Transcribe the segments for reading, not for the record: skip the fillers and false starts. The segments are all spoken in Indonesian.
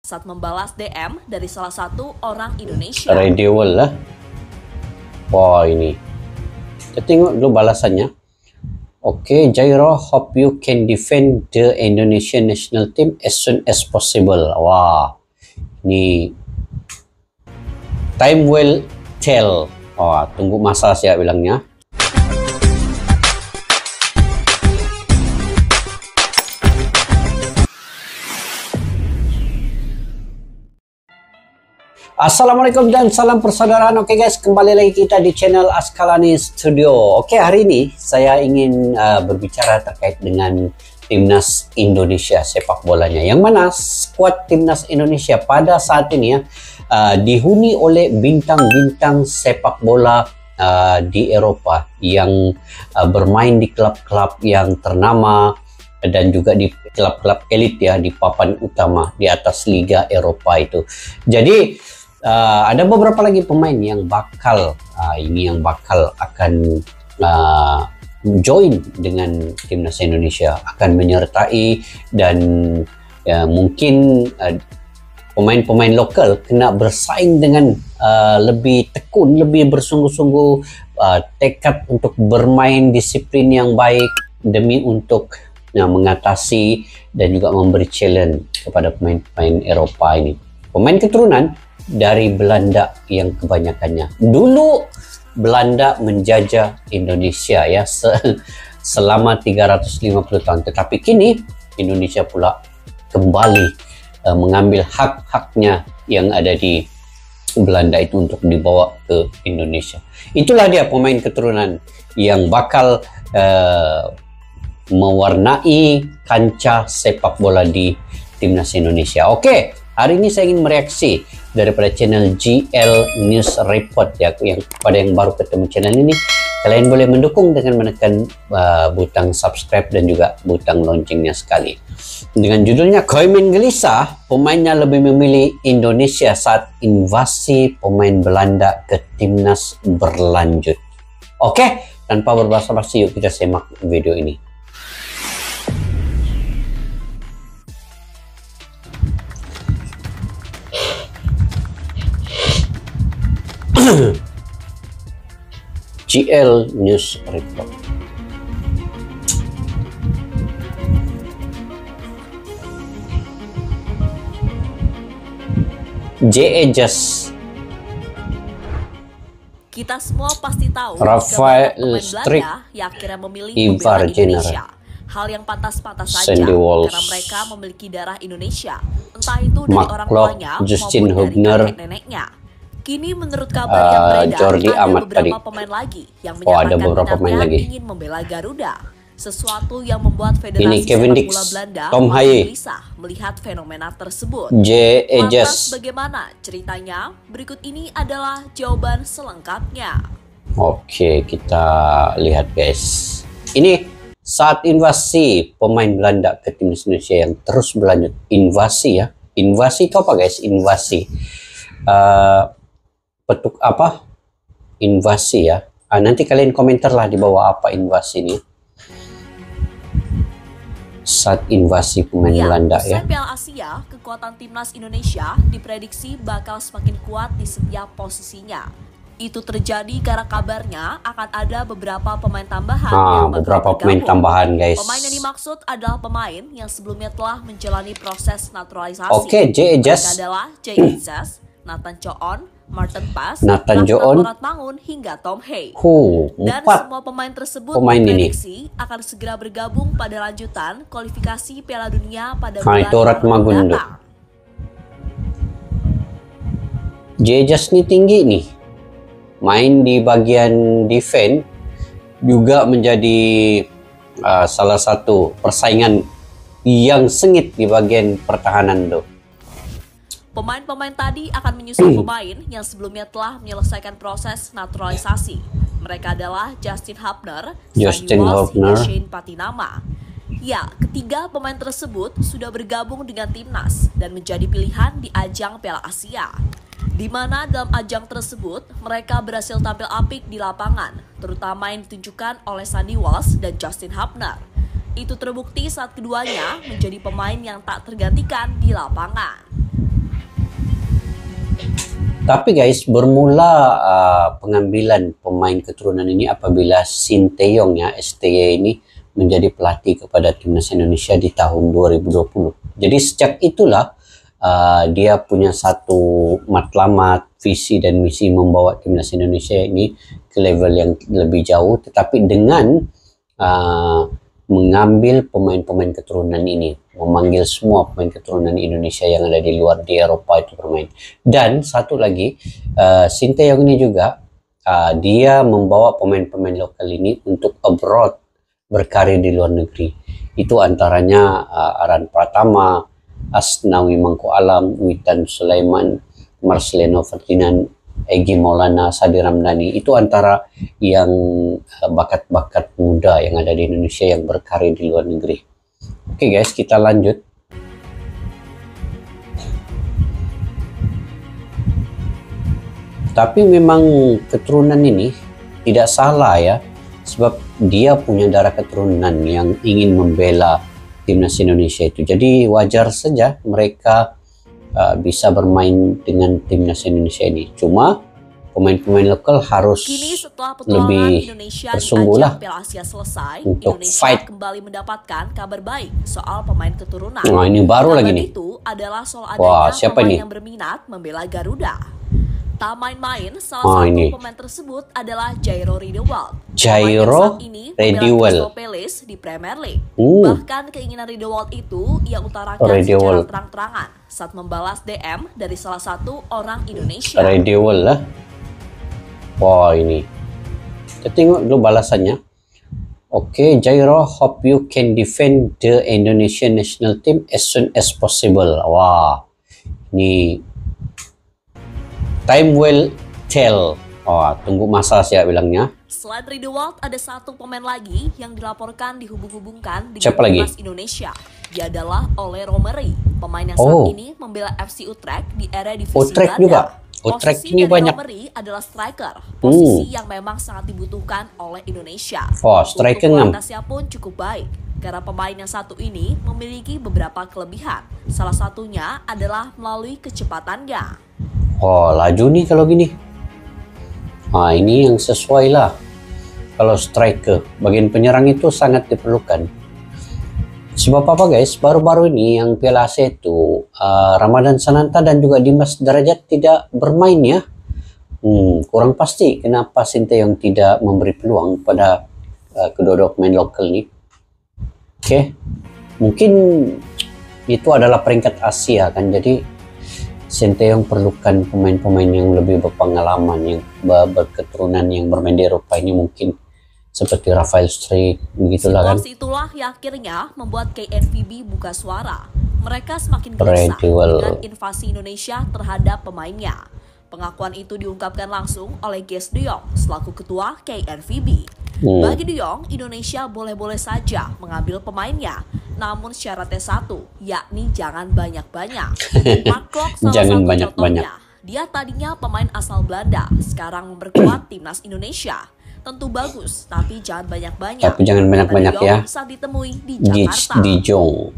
saat membalas DM dari salah satu orang Indonesia. Radio lah. Wah, ini. Kita tengok dulu balasannya. Okay, Jairo, hope you can defend the Indonesian national team as soon as possible. Wah, ini time will tell. Wah, tunggu masa saya bilangnya. Assalamualaikum dan salam persaudaraan. Oke guys, kembali lagi kita di channel Askalani Studio. Oke, hari ini saya ingin berbicara terkait dengan timnas Indonesia sepak bolanya. Yang mana skuad timnas Indonesia pada saat ini ya dihuni oleh bintang-bintang sepak bola di Eropa yang bermain di klub-klub yang ternama dan juga di klub-klub elit ya, di papan utama di atas Liga Eropa itu. Jadi ada beberapa lagi pemain yang bakal akan join dengan timnas Indonesia, akan menyertai, dan mungkin pemain-pemain lokal kena bersaing dengan lebih tekun, lebih bersungguh-sungguh, tekad untuk bermain disiplin yang baik demi untuk mengatasi dan juga memberi challenge kepada pemain-pemain Eropa ini. Pemain keturunan dari Belanda yang kebanyakannya. Dulu Belanda menjajah Indonesia ya selama 350 tahun. Tetapi kini Indonesia pula kembali mengambil hak-haknya yang ada di Belanda itu untuk dibawa ke Indonesia. Itulah dia pemain keturunan yang bakal mewarnai kancah sepak bola di timnas Indonesia. Oke, hari ini saya ingin mereaksi daripada channel GL News Report ya, yang pada yang baru ketemu channel ini, kalian boleh mendukung dengan menekan butang subscribe dan juga butang loncengnya sekali. Dengan judulnya Koimin gelisah, pemainnya lebih memilih Indonesia saat invasi pemain Belanda ke timnas berlanjut. Oke, tanpa berbasa-basi yuk kita simak video ini. GL News Report. JE Just. Kita semua pasti tahu Rafael Strik yang akhirnya memilih Ivar membela Indonesia. Hal yang pantas-pantas saja karena mereka memiliki darah Indonesia, entah itu dari orang tuanya Justin maupun Hubner, dari kakek neneknya. Kini menurut kabar yang beredar, Jordi ada Amat beberapa tadi. pemain lagi yang menyatakan minatnya ingin membela Garuda. Sesuatu yang membuat Federasi Sepak Bola Belanda Tom Haye gelisah melihat fenomena tersebut. Lantas bagaimana ceritanya? Berikut ini adalah jawaban selengkapnya. Oke, kita lihat guys. Ini saat invasi pemain Belanda ke timnas Indonesia yang terus berlanjut. Invasi ya. Invasi itu apa guys? Invasi. Petuk apa? Invasi ya. Nanti kalian komentar lah di bawah apa invasi ini. Saat invasi pemain Belanda ya. Piala Asia, kekuatan timnas Indonesia diprediksi bakal semakin kuat di setiap posisinya. Itu terjadi karena kabarnya akan ada beberapa pemain tambahan yang bakal bergabung. Guys. Pemain yang dimaksud adalah pemain yang sebelumnya telah menjalani proses naturalisasi. Oke, Mereka adalah JE Just, Nathan Choon, Martin Paes, Nathan Choon, Mangun hingga Tom Haye. Dan 4 semua pemain tersebut diprediksi akan segera bergabung pada lanjutan kualifikasi Piala Dunia pada bulan mendatang. Jejas nih tinggi nih, main di bagian defense juga menjadi salah satu persaingan yang sengit di bagian pertahanan tuh. Pemain-pemain tadi akan menyusul pemain yang sebelumnya telah menyelesaikan proses naturalisasi. Mereka adalah Justin Hubner, Shane Patinama. Ya, ketiga pemain tersebut sudah bergabung dengan timnas dan menjadi pilihan di ajang Piala Asia. Di mana dalam ajang tersebut mereka berhasil tampil apik di lapangan, terutama yang ditunjukkan oleh Sandy Walsh dan Justin Hubner. Itu terbukti saat keduanya menjadi pemain yang tak tergantikan di lapangan. Tapi guys, bermula pengambilan pemain keturunan ini apabila Sinteyong ya, STY ini menjadi pelatih kepada timnas Indonesia di tahun 2020. Jadi sejak itulah dia punya satu matlamat, visi dan misi membawa timnas Indonesia ini ke level yang lebih jauh, tetapi dengan mengambil pemain-pemain keturunan ini, memanggil semua pemain keturunan Indonesia yang ada di luar di Eropa itu bermain. Dan satu lagi, Sinteyong ini juga dia membawa pemain-pemain lokal ini untuk abroad, berkarir di luar negeri. Itu antaranya Aran Pratama, Asnawi Mangko Alam, Witan Sulaiman, Marcelino Ferdinand, Egy Maulana, Sadi Ramdhani. Itu antara yang bakat-bakat muda yang ada di Indonesia yang berkarir di luar negeri. Oke guys, kita lanjut. Tapi memang keturunan ini tidak salah ya, sebab dia punya darah keturunan yang ingin membela timnas Indonesia itu. Jadi wajar saja mereka bisa bermain dengan timnas Indonesia ini. Cuma pemain-pemain lokal harus lebih bersungguhlah Piala Asia selesai, untuk Indonesia fight. kembali mendapatkan kabar baik soal pemain keturunan. Nah, ini baru lagi nih. Itu adalah soal Wah, adanya siapa pemain ini? yang berminat membela Garuda. Tak main-main, salah satu ini. pemain tersebut adalah Jairo Riedewald. Jairo Riedewald Palace di Premier League. Bahkan keinginan Riedewald itu ia utarakan secara terang-terangan saat membalas DM dari salah satu orang Indonesia. Riedewald lah. Wah, ini. Kita tengok dulu balasannya. Oke, Jairo, hope you can defend the Indonesian national team as soon as possible. Wah, ini time will tell. Oh, tunggu masa saya bilangnya. Selain Riedewald, ada satu pemain lagi yang dilaporkan dihubung-hubungkan dengan Siapa lagi? timnas Indonesia. Dia adalah Ole Romeri, pemain yang saat ini membela FC Utrecht di area divisi Utrecht Belanda. juga. Utrecht Posisi ini dari banyak. Romeri adalah striker, posisi yang memang sangat dibutuhkan oleh Indonesia. Oh, striker Untuk 6. kualitasnya pun cukup baik, karena pemain yang satu ini memiliki beberapa kelebihan. Salah satunya adalah melalui kecepatannya. Oh, laju nih kalau gini. Nah, ini yang sesuai lah. Kalau striker, bagian penyerang itu sangat diperlukan. Sebab apa guys, baru-baru ini yang Piala Asia itu Ramadan Sananta dan juga Dimas Derajat tidak bermain ya. Kurang pasti kenapa Sinteyong tidak memberi peluang pada kedua-dua pemain lokal ini. Oke, mungkin itu adalah peringkat Asia kan, jadi Sinteyong perlukan pemain-pemain yang lebih berpengalaman, yang berketurunan yang bermain di Eropa ini, mungkin seperti Rafael Struijk, begitulah kan. Situasi itulah yang akhirnya membuat KNVB buka suara. Mereka semakin gelisah dengan invasi Indonesia terhadap pemainnya. Pengakuan itu diungkapkan langsung oleh Guus de Jong selaku ketua KNVB. Bagi de Jong, Indonesia boleh-boleh saja mengambil pemainnya, namun syaratnya satu, yakni jangan banyak-banyak. Mark Klok salah Jangan satu banyak-banyak. contohnya. Dia tadinya pemain asal Belanda, sekarang memperkuat timnas Indonesia. Tentu bagus, tapi jangan banyak-banyak. Tapi jangan banyak-banyak ya. Saat ditemui di Guus Jakarta. de Jong.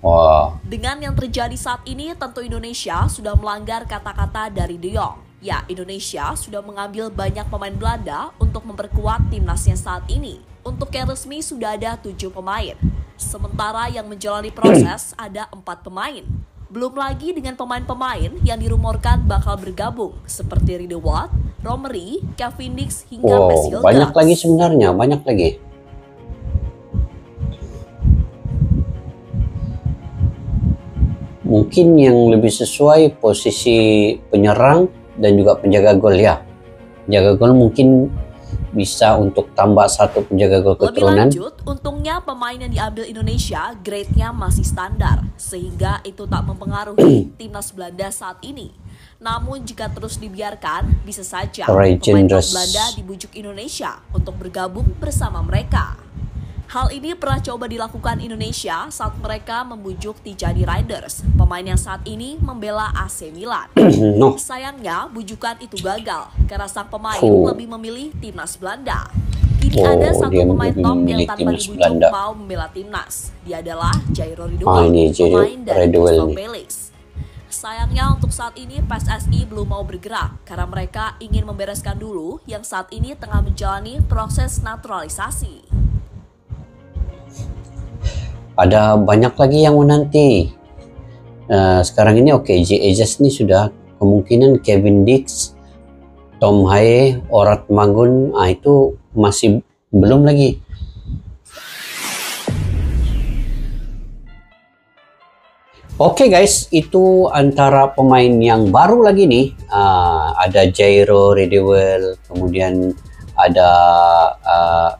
Wah. Dengan yang terjadi saat ini, tentu Indonesia sudah melanggar kata-kata dari de Jong. Ya, Indonesia sudah mengambil banyak pemain Belanda untuk memperkuat timnasnya saat ini. Untuk yang resmi sudah ada 7 pemain. Sementara yang menjalani proses ada 4 pemain. Belum lagi dengan pemain-pemain yang dirumorkan bakal bergabung seperti Riedewald, Romeri, Cavendish hingga Messi. Banyak lagi sebenarnya, banyak lagi. Mungkin yang lebih sesuai posisi penyerang dan juga penjaga gol ya. Penjaga gol mungkin bisa untuk tambah satu penjaga gol keturunan. Lebih lanjut, untungnya pemain yang diambil Indonesia grade-nya masih standar, sehingga itu tak mempengaruhi timnas Belanda saat ini. Namun jika terus dibiarkan, bisa saja pemain top Belanda dibujuk Indonesia untuk bergabung bersama mereka. Hal ini pernah coba dilakukan Indonesia saat mereka membujuk Tijani Riders, pemain yang saat ini membela AC Milan. Sayangnya, bujukan itu gagal karena sang pemain lebih memilih timnas Belanda. Kini ada satu pemain top yang tanpa dibujuk mau membela timnas. Dia adalah Jairo Riedewald, pemain dari Crystal Palace. Sayangnya untuk saat ini PSSI belum mau bergerak karena mereka ingin membereskan dulu yang saat ini tengah menjalani proses naturalisasi. Ada banyak lagi yang menanti. Sekarang ini J. Ejas ini sudah, kemungkinan Kevin Dix, Tom Haye, Orat Magun, itu masih belum lagi. Oke guys, itu antara pemain yang baru lagi nih. Ada Jairo Redewell, kemudian ada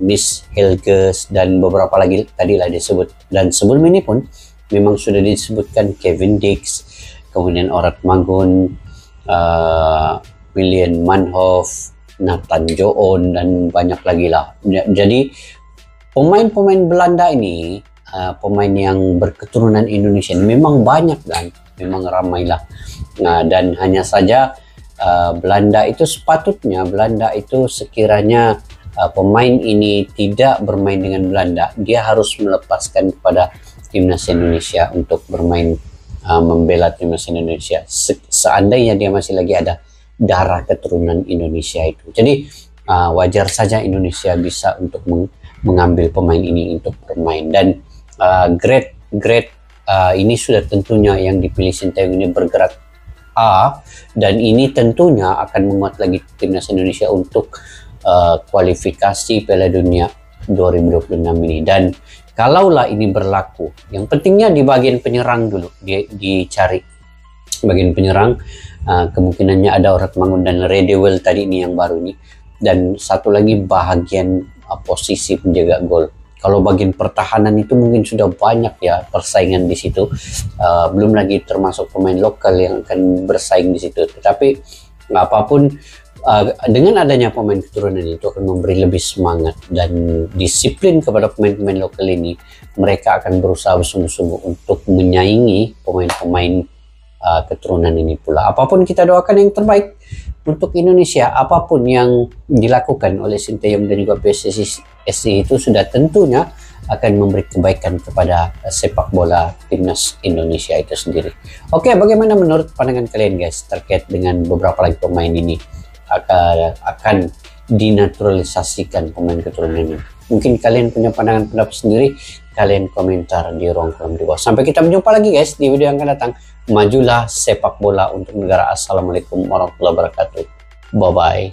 Miss Helges, dan beberapa lagi tadi lah disebut. Dan sebelum ini pun memang sudah disebutkan Kevin Dix, kemudian Orat Magun, William Manhoef, Nathan Joon, dan banyak lagi lah. Jadi pemain-pemain Belanda ini, pemain yang berketurunan Indonesia memang banyak dan memang ramai lah. Dan hanya saja Belanda itu sekiranya pemain ini tidak bermain dengan Belanda, dia harus melepaskan kepada timnas Indonesia untuk bermain membela timnas Indonesia seandainya dia masih lagi ada darah keturunan Indonesia itu. Jadi wajar saja Indonesia bisa untuk mengambil pemain ini untuk bermain. Dan grade ini sudah tentunya yang dipilih Sinteyong ini bergerak A, dan ini tentunya akan menguat lagi timnas Indonesia untuk kualifikasi Piala Dunia 2026 ini. Dan kalaulah ini berlaku, yang pentingnya di bagian penyerang dulu dicari bagian penyerang. Kemungkinannya ada Orat Mangun dan Redewell tadi ini yang baru ini, dan satu lagi bagian posisi penjaga gol. Kalau bagian pertahanan itu mungkin sudah banyak ya persaingan di situ, belum lagi termasuk pemain lokal yang akan bersaing di situ. Tetapi apapun, dengan adanya pemain keturunan itu akan memberi lebih semangat dan disiplin kepada pemain-pemain lokal ini. Mereka akan berusaha bersungguh-sungguh untuk menyaingi pemain-pemain keturunan ini pula. Apapun kita doakan yang terbaik untuk Indonesia. Apapun yang dilakukan oleh Sinteyong dan juga PSSI itu sudah tentunya akan memberi kebaikan kepada sepak bola timnas Indonesia itu sendiri. Oke, bagaimana menurut pandangan kalian guys terkait dengan beberapa lagi pemain ini akan dinaturalisasikan pemain keturunan ini? Mungkin kalian punya pandangan pendapat sendiri, kalian komentar di ruang kolom di bawah. Sampai kita berjumpa lagi guys di video yang akan datang. Majulah sepak bola untuk negara. Assalamualaikum warahmatullahi wabarakatuh. Bye bye.